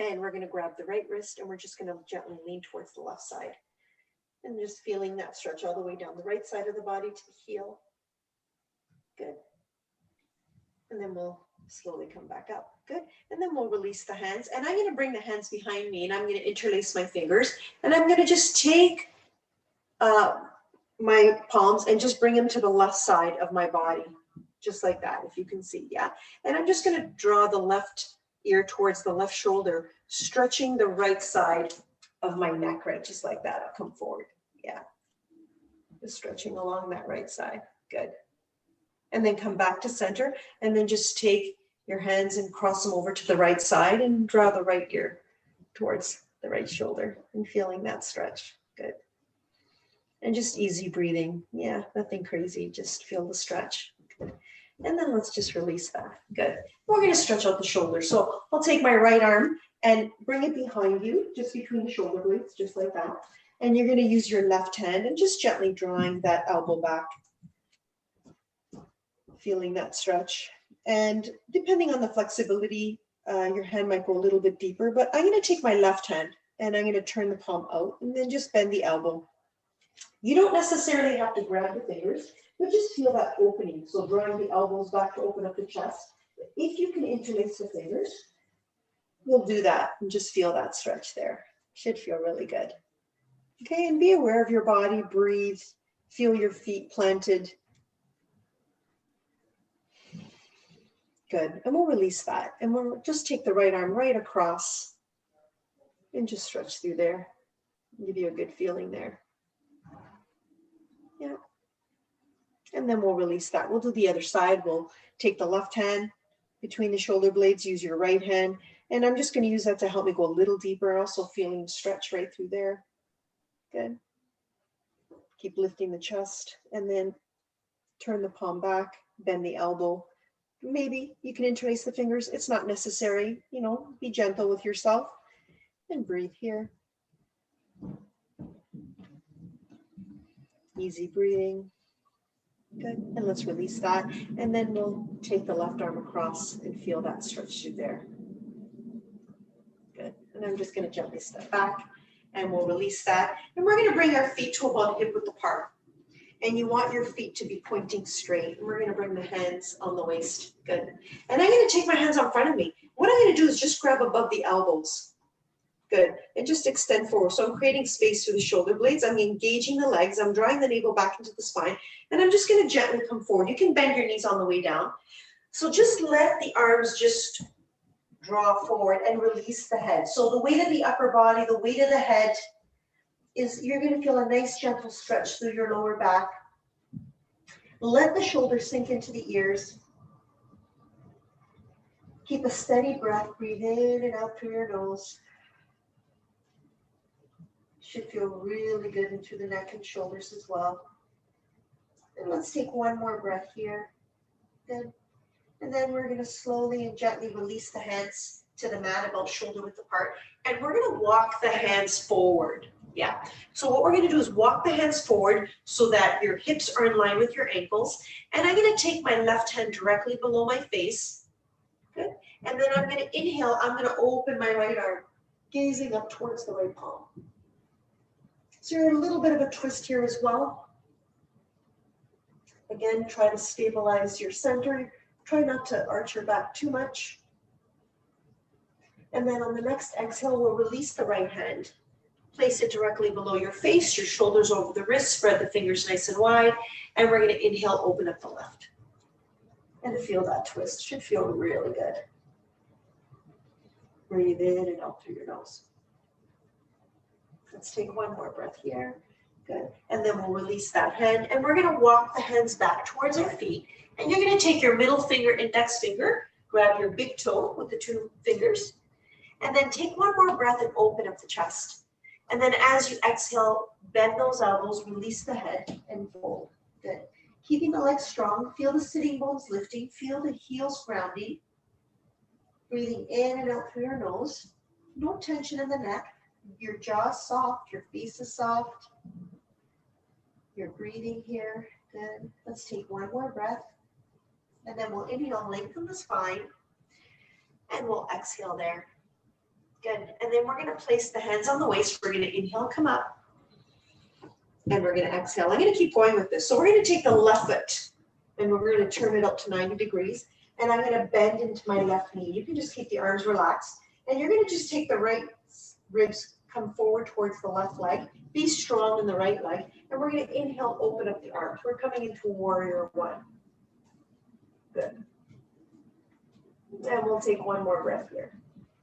And we're going to grab the right wrist and we're just going to gently lean towards the left side. And just feeling that stretch all the way down the right side of the body to the heel. Good. And then we'll slowly come back up. Good. And then we'll release the hands. And I'm going to bring the hands behind me and I'm going to interlace my fingers. And I'm going to just take my palms and just bring them to the left side of my body. Just like that, if you can see, yeah. And I'm just going to draw the left ear towards the left shoulder, stretching the right side of my neck, right? Just like that. I'll come forward. Yeah. Just stretching along that right side. Good. And then come back to center and then just take your hands and cross them over to the right side and draw the right ear towards the right shoulder and feeling that stretch. Good. And just easy breathing. Yeah, nothing crazy. Just feel the stretch. Good. And then let's just release that. Good. We're going to stretch out the shoulders. So I'll take my right arm and bring it behind you, just between the shoulder blades, just like that. And you're going to use your left hand and just gently drawing that elbow back, feeling that stretch. And depending on the flexibility, your hand might go a little bit deeper, but I'm going to take my left hand and I'm going to turn the palm out and then just bend the elbow. You don't necessarily have to grab the fingers, but just feel that opening. So drawing the elbows back to open up the chest. If you can interlace the fingers, you'll do that and just feel that stretch there. Should feel really good. Okay, and be aware of your body, breathe, feel your feet planted. Good, and we'll release that. And we'll just take the right arm right across and just stretch through there. Give you a good feeling there. Yeah. And then we'll release that. We'll do the other side. We'll take the left hand between the shoulder blades, use your right hand. And I'm just going to use that to help me go a little deeper. Also feeling the stretch right through there. Good. Keep lifting the chest and then turn the palm back, bend the elbow. Maybe you can interlace the fingers. It's not necessary, be gentle with yourself and breathe here. Easy breathing. Good, and let's release that. And then we'll take the left arm across and feel that stretch through there. Good, and I'm just gonna gently step back and we'll release that. And we're gonna bring our feet to about hip-width apart. And you want your feet to be pointing straight. And we're gonna bring the hands on the waist, good. And I'm gonna take my hands in front of me. What I'm gonna do is just grab above the elbows. Good, and just extend forward. So I'm creating space through the shoulder blades. I'm engaging the legs. I'm drawing the navel back into the spine. And I'm just gonna gently come forward. You can bend your knees on the way down. So just let the arms just draw forward and release the head. So the weight of the upper body, the weight of the head is, you're gonna feel a nice gentle stretch through your lower back. Let the shoulders sink into the ears. Keep a steady breath. Breathe in and out through your nose. Should feel really good into the neck and shoulders as well. And let's take one more breath here. Good. And then we're going to slowly and gently release the hands to the mat about shoulder width apart. And we're gonna walk the hands forward. Yeah, so what we're gonna do is walk the hands forward so that your hips are in line with your ankles. And I'm gonna take my left hand directly below my face. Good, and then I'm gonna inhale, I'm gonna open my right arm, gazing up towards the right palm. So you're a little bit of a twist here as well. Again, try to stabilize your center. Try not to arch your back too much. And then on the next exhale, we'll release the right hand. Place it directly below your face, your shoulders over the wrists, spread the fingers nice and wide. And we're gonna inhale, open up the left. And feel that twist, should feel really good. Breathe in and out through your nose. Let's take one more breath here. Good. And then we'll release that hand. And we're gonna walk the hands back towards our feet. And you're gonna take your middle finger, index finger, grab your big toe with the two fingers, and then take one more breath and open up the chest. And then as you exhale, bend those elbows, release the head, and fold. Good. Keeping the legs strong, feel the sitting bones lifting, feel the heels grounding. Breathing in and out through your nose. No tension in the neck. Your jaw's soft, your face is soft. You're breathing here. Good. Let's take one more breath. And then we'll inhale, lengthen the spine. And we'll exhale there. Good. And then we're going to place the hands on the waist. We're going to inhale, come up. And we're going to exhale. I'm going to keep going with this. So we're going to take the left foot and we're going to turn it up to 90 degrees. And I'm going to bend into my left knee. You can just keep the arms relaxed. And you're going to just take the right ribs, come forward towards the left leg. Be strong in the right leg. And we're going to inhale, open up the arms. We're coming into warrior one. Good. And we'll take one more breath here.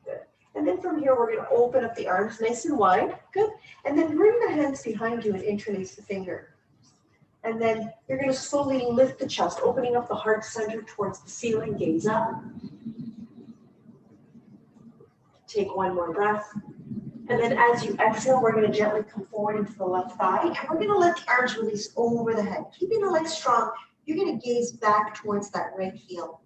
Good. And then from here, we're going to open up the arms nice and wide. Good. And then bring the hands behind you and interlace the finger. And then you're going to slowly lift the chest, opening up the heart center towards the ceiling, gaze up. Take one more breath. And then as you exhale, we're going to gently come forward into the left thigh. And we're going to let the arms release over the head. Keeping the legs strong, you're going to gaze back towards that right heel.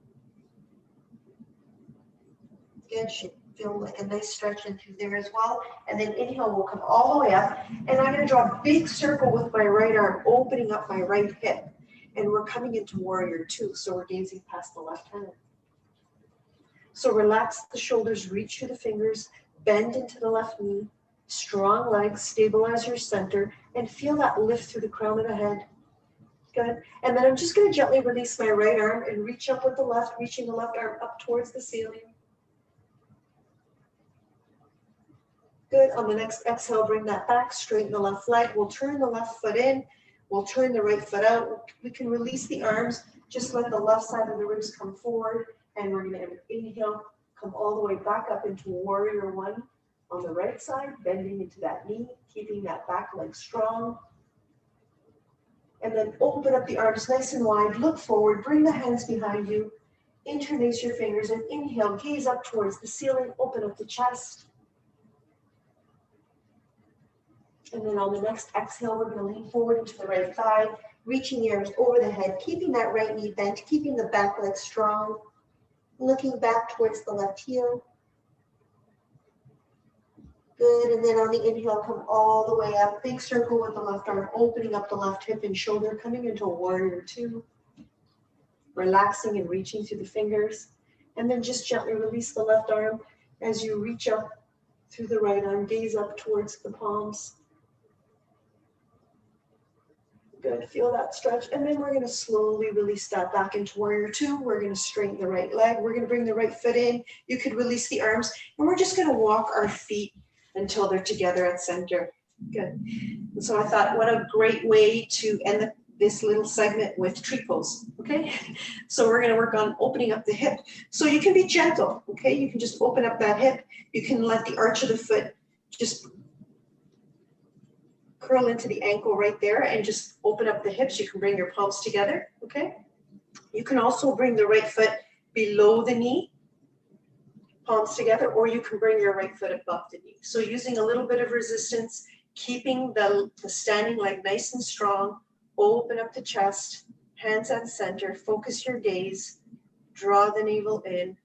Good, should feel like a nice stretch in through there as well. And then inhale, we'll come all the way up. And I'm going to draw a big circle with my right arm, opening up my right hip. And we're coming into warrior two, so we're gazing past the left hand. So relax the shoulders, reach through the fingers, bend into the left knee, strong legs, stabilize your center, and feel that lift through the crown of the head. Good. And then I'm just going to gently release my right arm and reach up with the left, reaching the left arm up towards the ceiling. Good. On the next exhale, bring that back, straighten the left leg. We'll turn the left foot in. We'll turn the right foot out. We can release the arms. Just let the left side of the ribs come forward. And we're going to inhale, come all the way back up into warrior one on the right side, bending into that knee, keeping that back leg strong. And then open up the arms nice and wide, look forward, bring the hands behind you, interlace your fingers and inhale, gaze up towards the ceiling, open up the chest. And then on the next exhale, we're going to lean forward into the right thigh, reaching the arms over the head, keeping that right knee bent, keeping the back leg strong, looking back towards the left heel. Good, and then on the inhale, come all the way up, big circle with the left arm, opening up the left hip and shoulder, coming into warrior two. Relaxing and reaching through the fingers. And then just gently release the left arm as you reach up through the right arm, gaze up towards the palms. Good, feel that stretch. And then we're going to slowly release that back into warrior two. We're going to straighten the right leg. We're going to bring the right foot in. You could release the arms. And we're just going to walk our feet until they're together at center. Good. And so I thought, what a great way to end this little segment with tree pose. Okay. So we're going to work on opening up the hip. So you can be gentle. Okay. You can just open up that hip. You can let the arch of the foot just curl into the ankle right there and just open up the hips. You can bring your palms together. Okay. You can also bring the right foot below the knee, palms together, or you can bring your right foot above the knee. So using a little bit of resistance, keeping the standing leg nice and strong, open up the chest, hands at center, focus your gaze, draw the navel in.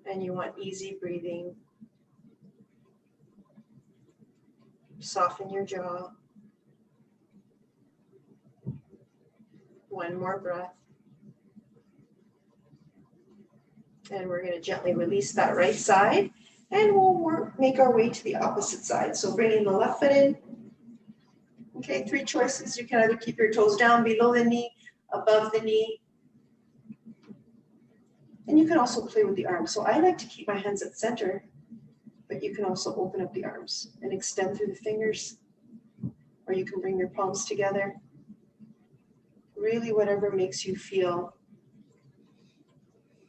And you want easy breathing. Soften your jaw. One more breath. And we're going to gently release that right side. And we'll make our way to the opposite side. So bringing the left foot in. Okay, 3 choices. You can either keep your toes down below the knee, above the knee. And you can also play with the arms. So I like to keep my hands at center, but you can also open up the arms and extend through the fingers, or you can bring your palms together. Really, whatever makes you feel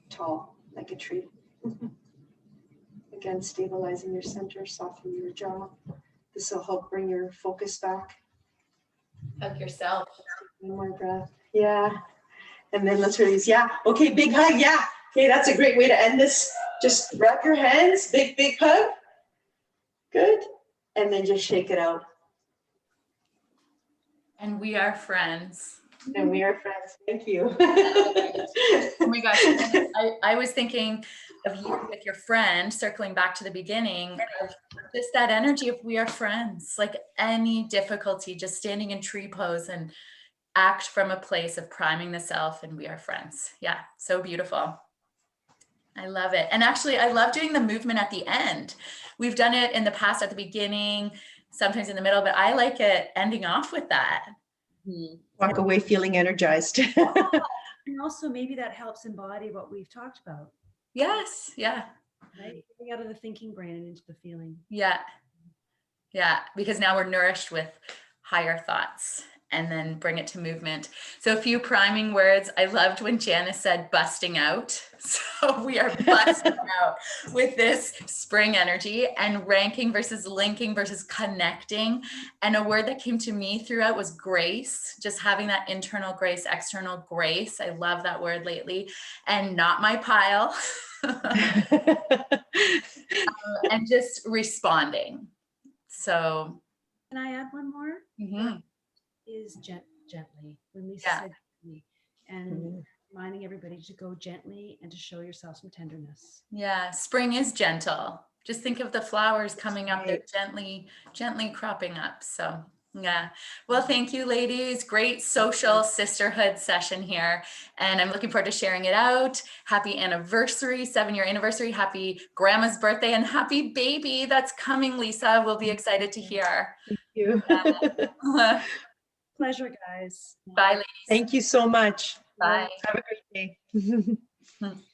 tall, like a tree. Again, stabilizing your center, softening your jaw. This will help bring your focus back. Hug yourself. One more breath. Yeah. And then let's release. Yeah. Okay, big hug. Yeah. Okay, that's a great way to end this. Just wrap your hands. Big, big hug. Good. And then just shake it out. And we are friends. And we are friends. Thank you. Oh my gosh. I was thinking of you with your friend, circling back to the beginning, of just that energy of we are friends, like any difficulty, just standing in tree pose and act from a place of priming the self, and we are friends. Yeah, so beautiful. I love it. And actually, I love doing the movement at the end. We've done it in the past at the beginning, sometimes in the middle, but I like it ending off with that. Walk away feeling energized. And also maybe that helps embody what we've talked about. Yes. Yeah. Right? Getting out of the thinking brain and into the feeling. Yeah. Yeah. Because now we're nourished with higher thoughts, and then bring it to movement. So a few priming words. I loved when Janice said busting out. So we are busting out with this spring energy, and ranking versus linking versus connecting. And a word that came to me throughout was grace, just having that internal grace, external grace. I love that word lately. And not my pile. And just responding. So. Can I add one more? Mm-hmm. Is gently, when Lisa Yeah. said gently, and reminding everybody to go gently and to show yourself some tenderness. Yeah, spring is gentle. Just think of the flowers coming up, they're gently cropping up. So yeah. Well, thank you, ladies. Great social sisterhood session here. And I'm looking forward to sharing it out. Happy anniversary, 7-year anniversary. Happy grandma's birthday, and happy baby that's coming, Lisa. We'll be excited to hear. Thank you. Pleasure, guys. Bye, ladies. Thank you so much. Bye. Have a great day.